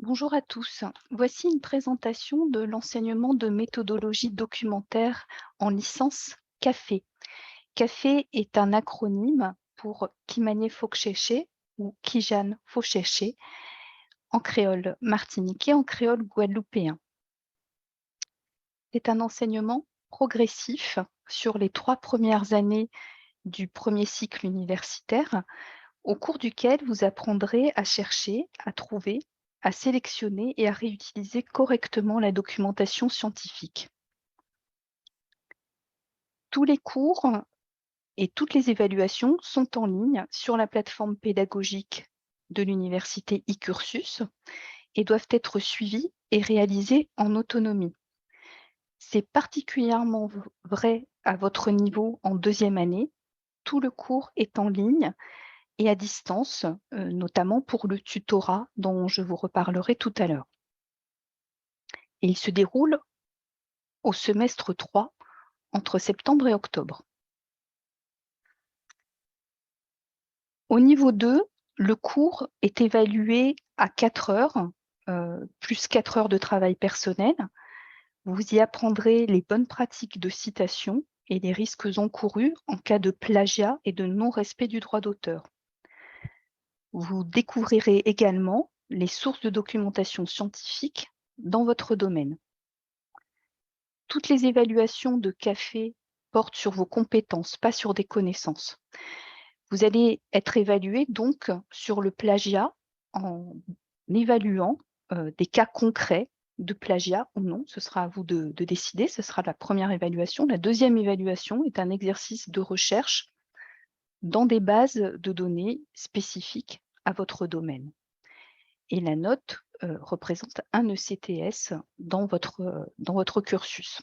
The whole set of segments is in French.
Bonjour à tous. Voici une présentation de l'enseignement de méthodologie documentaire en licence CAFE. CAFE est un acronyme pour Kimane Fokcheche ou Kijane Fokcheche en créole martiniquais, en créole guadeloupéen. C'est un enseignement progressif sur les 3 premières années du premier cycle universitaire, au cours duquel vous apprendrez à chercher, à trouver, à sélectionner et à réutiliser correctement la documentation scientifique. Tous les cours et toutes les évaluations sont en ligne sur la plateforme pédagogique de l'université e-Cursus et doivent être suivis et réalisés en autonomie. C'est particulièrement vrai à votre niveau en deuxième année. Tout le cours est en ligne et à distance, notamment pour le tutorat dont je vous reparlerai tout à l'heure. Et il se déroule au semestre 3, entre septembre et octobre. Au niveau 2, le cours est évalué à 4 heures, plus 4 heures de travail personnel. Vous y apprendrez les bonnes pratiques de citation et les risques encourus en cas de plagiat et de non-respect du droit d'auteur. Vous découvrirez également les sources de documentation scientifique dans votre domaine. Toutes les évaluations de CAFE portent sur vos compétences, pas sur des connaissances. Vous allez être évalué donc sur le plagiat en évaluant des cas concrets de plagiat ou non. Ce sera à vous de décider, ce sera la première évaluation. La deuxième évaluation est un exercice de recherche dans des bases de données spécifiques à votre domaine. Et la note représente un ECTS dans votre cursus.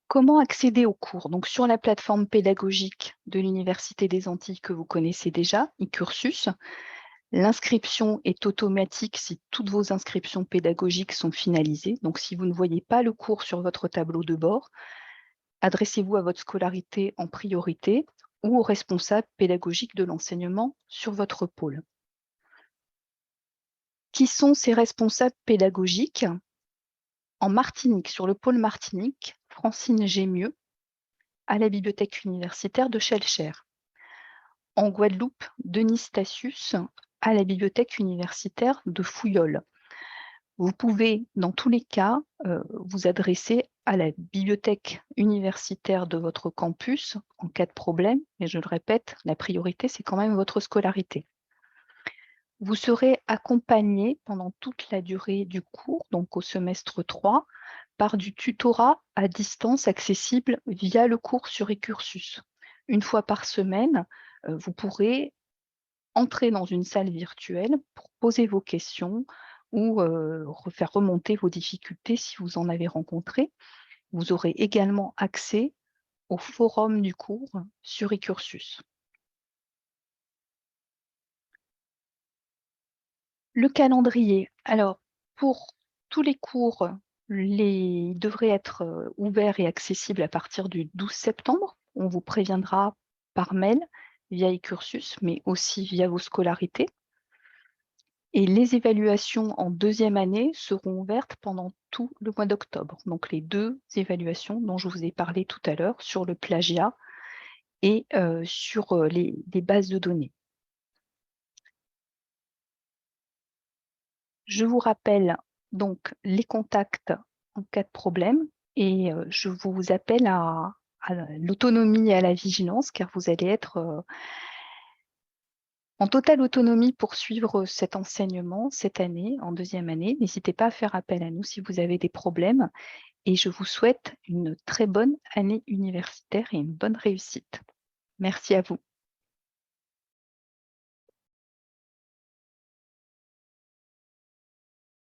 Comment accéder aux cours? Donc, sur la plateforme pédagogique de l'Université des Antilles que vous connaissez déjà, e-Cursus, l'inscription est automatique si toutes vos inscriptions pédagogiques sont finalisées. Donc, si vous ne voyez pas le cours sur votre tableau de bord, adressez-vous à votre scolarité en priorité ou au responsable pédagogique de l'enseignement sur votre pôle. Qui sont ces responsables pédagogiques? En Martinique, sur le pôle Martinique, Francine Gémieux, à la bibliothèque universitaire de Schellcher. En Guadeloupe, Denis Statius, à la bibliothèque universitaire de Fouillol. Vous pouvez, dans tous les cas, vous adresser à la bibliothèque universitaire de votre campus en cas de problème, mais je le répète, la priorité, c'est quand même votre scolarité. Vous serez accompagné pendant toute la durée du cours, donc au semestre 3, par du tutorat à distance accessible via le cours sur eCursus. Une fois par semaine, vous pourrez entrer dans une salle virtuelle pour poser vos questions ou faire remonter vos difficultés si vous en avez rencontré. Vous aurez également accès au forum du cours sur eCursus. Le calendrier. Alors, pour tous les cours, ils devraient être ouverts et accessibles à partir du 12 septembre. On vous préviendra par mail via eCursus, mais aussi via vos scolarités. Et les évaluations en deuxième année seront ouvertes pendant tout le mois d'octobre. Donc les 2 évaluations dont je vous ai parlé tout à l'heure sur le plagiat et sur les bases de données. Je vous rappelle donc les contacts en cas de problème et je vous appelle à l'autonomie et à la vigilance car vous allez être en totale autonomie pour suivre cet enseignement cette année, en deuxième année. N'hésitez pas à faire appel à nous si vous avez des problèmes et je vous souhaite une très bonne année universitaire et une bonne réussite. Merci à vous.